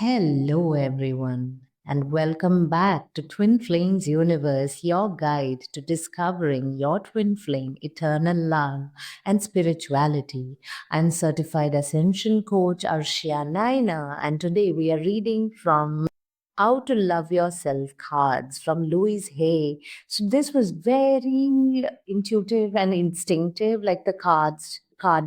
Hello, everyone, and welcome back to Twin Flames Universe, your guide to discovering your twin flame, eternal love, and spirituality. I'm certified Ascension Coach Arshia Naina, and today we are reading from How to Love Yourself cards from Louise Hay. So this was very intuitive and instinctive, like the card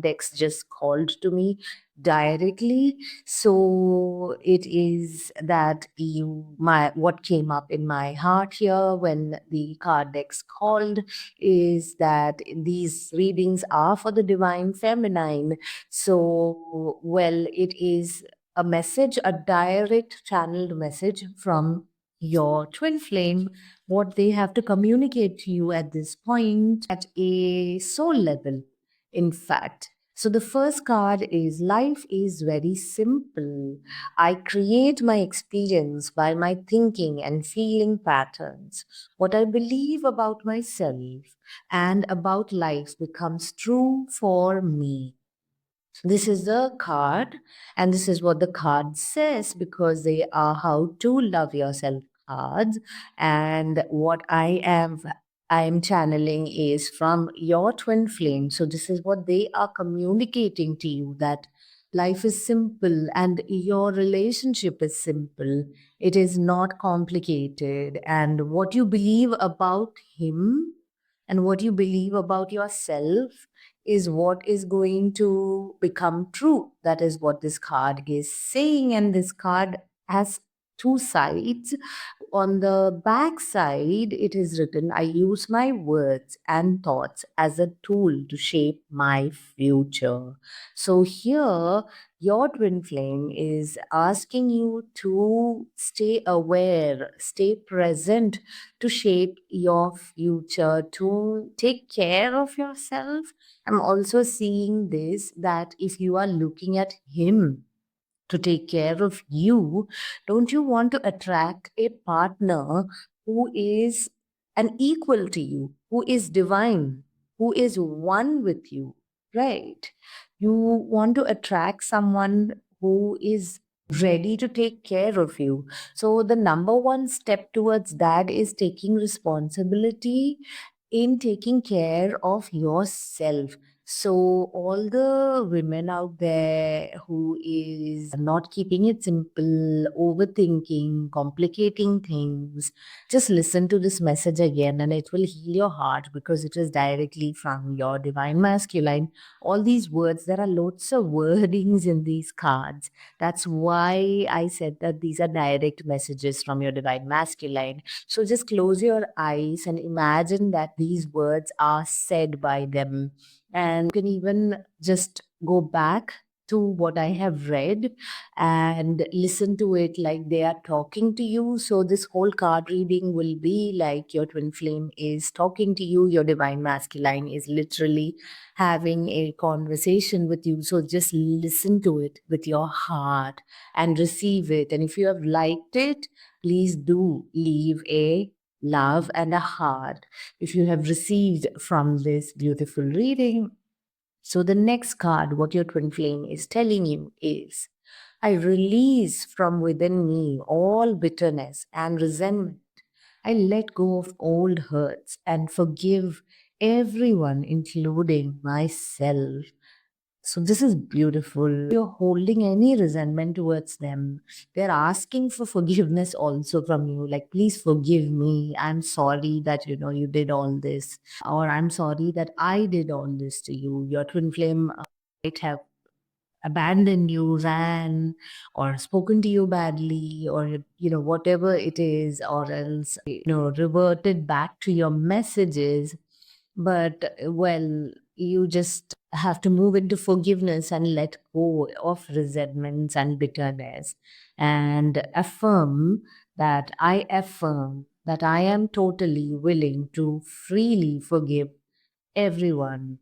decks just called to me directly. So it is that you my what came up in my heart here when the card decks called is that these readings are for the divine feminine. So well, it is a message, a direct channeled message from your twin flame, what they have to communicate to you at this point at a soul level, in fact. So the first card is life is very simple. I create my experience by my thinking and feeling patterns. What I believe about myself and about life becomes true for me. This is the card, and this is what the card says because they are how to love yourself cards. And what I am channeling is from your twin flame. So this is what they are communicating to you, that life is simple and your relationship is simple. It is not complicated. And what you believe about him and what you believe about yourself is what is going to become true. That is what this card is saying. And this card has two sides. On the back side, it is written, I use my words and thoughts as a tool to shape my future. So here, your twin flame is asking you to stay aware, stay present, to shape your future, to take care of yourself. I'm also seeing this that if you are looking at him to take care of you, don't you want to attract a partner who is an equal to you, who is divine, who is one with you, right? You want to attract someone who is ready to take care of you. So, the number one step towards that is taking responsibility in taking care of yourself. So all the women out there who is not keeping it simple, overthinking, complicating things, just listen to this message again and it will heal your heart because it is directly from your divine masculine. All these words, there are lots of wordings in these cards. That's why I said that these are direct messages from your divine masculine. So just close your eyes and imagine that these words are said by them. And you can even just go back to what I have read and listen to it like they are talking to you. So, this whole card reading will be like your twin flame is talking to you, your divine masculine is literally having a conversation with you. So, just listen to it with your heart and receive it. And if you have liked it, please do leave a love and a heart if you have received from this beautiful reading. So, the next card, what your twin flame is telling you is I release from within me all bitterness and resentment. I let go of old hurts and forgive everyone, including myself. So this is beautiful. You're holding any resentment towards them. They're asking for forgiveness also from you. Like, please forgive me. I'm sorry that you did all this, or I'm sorry that I did all this to you. Your twin flame might have abandoned you, ran, or spoken to you badly, or whatever it is, or else reverted back to your messages. But well, you just have to move into forgiveness and let go of resentments and bitterness and affirm that I am totally willing to freely forgive everyone,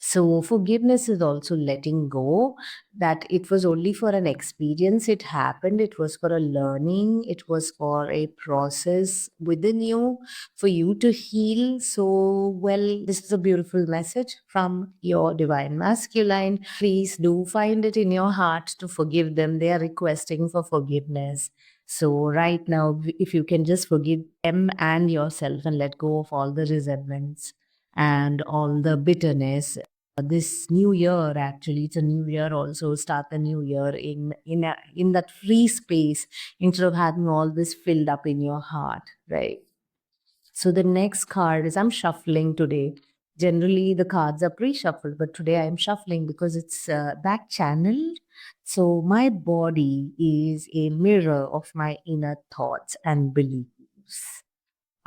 So, forgiveness is also letting go that it was only for an experience, it happened, it was for a learning, it was for a process within you, for you to heal. So, well, this is a beautiful message from your divine masculine. Please do find it in your heart to forgive them. They are requesting for forgiveness. So, right now, if you can just forgive them and yourself and let go of all the resentments and all the bitterness, this new year, actually it's a new year, also start the new year in that free space instead of having all this filled up in your heart, right? So the next card is, I'm shuffling today. Generally the cards are pre-shuffled, but today I'm shuffling because it's back channeled. So my body is a mirror of my inner thoughts and beliefs.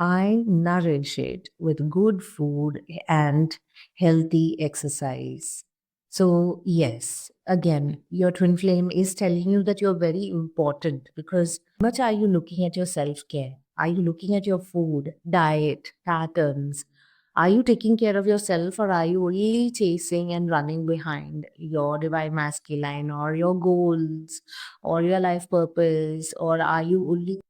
I nourish it with good food and healthy exercise. So, yes, again, your twin flame is telling you that you're very important because much are you looking at your self care? Are you looking at your food, diet, patterns? Are you taking care of yourself, or are you only chasing and running behind your divine masculine or your goals or your life purpose? Or are you only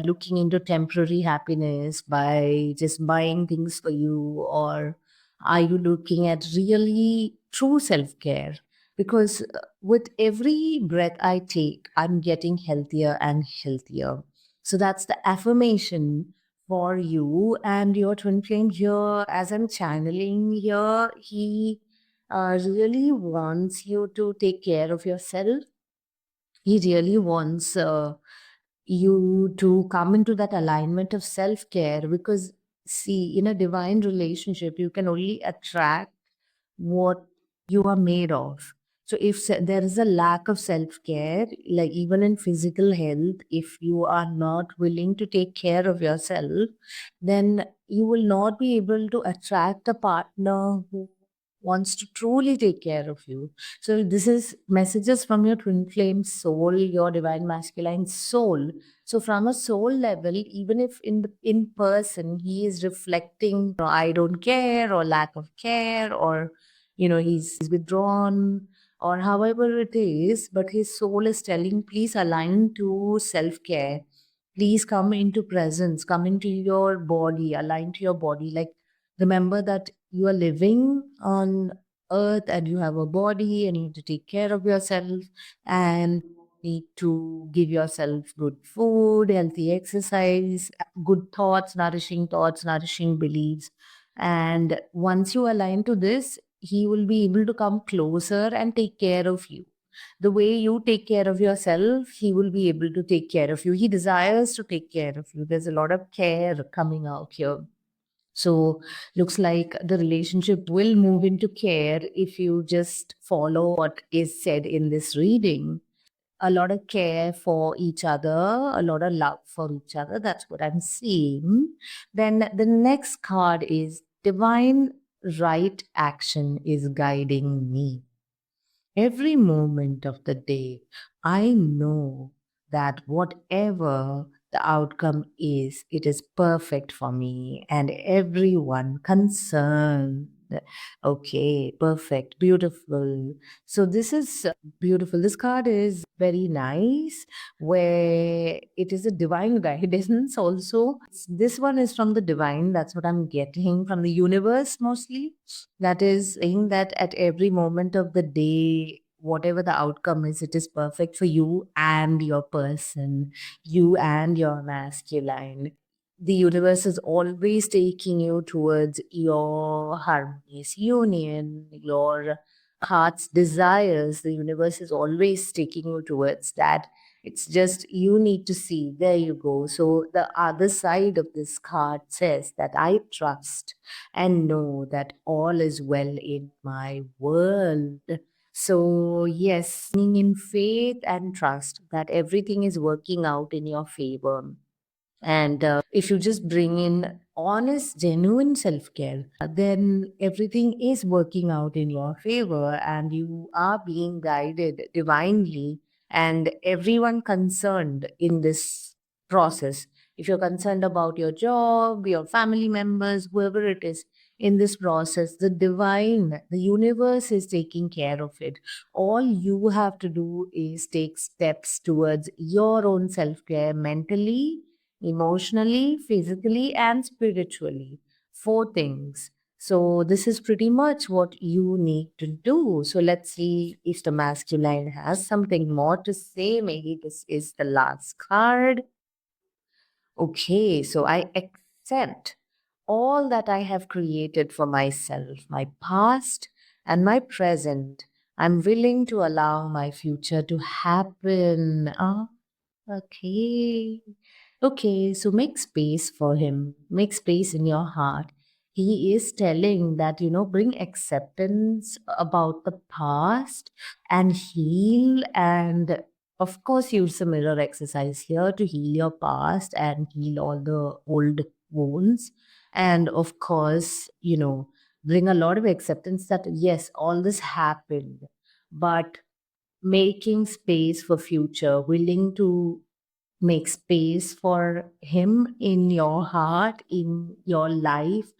looking into temporary happiness by just buying things for you? Or are you looking at really true self care? Because with every breath I take, I'm getting healthier and healthier. So that's the affirmation for you and your twin flame here. As I'm channeling here, he really wants you to take care of yourself. He really wants you to come into that alignment of self care, because, see, in a divine relationship, you can only attract what you are made of. So, if there is a lack of self care, like even in physical health, if you are not willing to take care of yourself, then you will not be able to attract a partner who wants to truly take care of you. So this is messages from your twin flame soul, your divine masculine soul. So from a soul level, even if in person he is reflecting, I don't care, or lack of care, or he's withdrawn, or however it is, but his soul is telling, please align to self-care. Please come into presence, come into your body, align to your body. Like, remember that you are living on earth and you have a body and you need to take care of yourself and need to give yourself good food, healthy exercise, good thoughts, nourishing beliefs. And once you align to this, he will be able to come closer and take care of you. The way you take care of yourself, he will be able to take care of you. He desires to take care of you. There's a lot of care coming out here. So, looks like the relationship will move into care if you just follow what is said in this reading. A lot of care for each other, a lot of love for each other. That's what I'm seeing. Then the next card is divine right action is guiding me. Every moment of the day, I know that whatever the outcome is, it is perfect for me and everyone concerned. Okay, perfect, beautiful. So, this is beautiful. This card is very nice, where it is a divine guidance also. This one is from the divine. That's what I'm getting from the universe mostly. That is saying that at every moment of the day, whatever the outcome is, it is perfect for you and your person, you and your masculine. The universe is always taking you towards your harmonious union, your heart's desires. The universe is always taking you towards that. It's just you need to see. There you go. So the other side of this card says that I trust and know that all is well in my world. So, yes, being in faith and trust that everything is working out in your favor. And if you just bring in honest, genuine self care, then everything is working out in your favor and you are being guided divinely. And everyone concerned in this process, if you're concerned about your job, your family members, whoever it is, in this process. The divine, the universe is taking care of it. All you have to do is take steps towards your own self care mentally, emotionally, physically, and spiritually. Four things. So, this is pretty much what you need to do. So, let's see if the masculine has something more to say. Maybe this is the last card. Okay, so I accept all that I have created for myself, my past and my present. I'm willing to allow my future to happen. Okay. Okay, so make space for him. Make space in your heart. He is telling that, bring acceptance about the past and heal. And of course, use a mirror exercise here to heal your past and heal all the old wounds. And of course, bring a lot of acceptance that, yes, all this happened, but making space for future, willing to make space for him in your heart, in your life.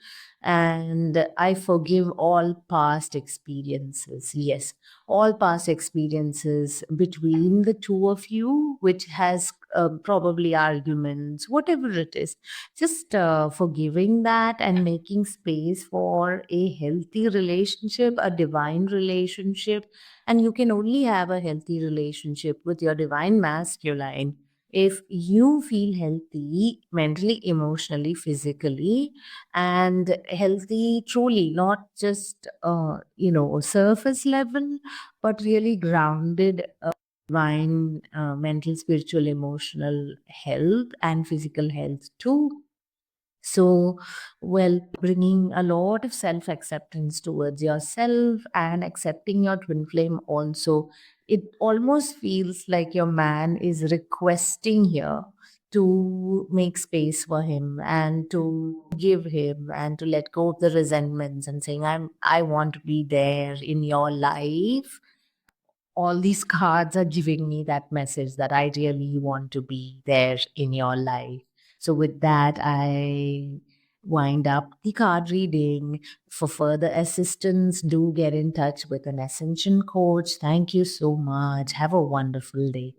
And I forgive all past experiences. Yes, all past experiences between the two of you, which has probably arguments, whatever it is. Just forgiving that and making space for a healthy relationship, a divine relationship. And you can only have a healthy relationship with your divine masculine if you feel healthy mentally, emotionally, physically, and healthy truly, not just surface level, but really grounded, divine, mental, spiritual, emotional health and physical health too. So, well, bringing a lot of self acceptance towards yourself and accepting your twin flame also, it almost feels like your man is requesting here to make space for him and to give him and to let go of the resentments and saying, I want to be there in your life. All these cards are giving me that message that I really want to be there in your life. So, with that, I wind up the card reading. For further assistance, do get in touch with an Ascension coach. Thank you so much. Have a wonderful day.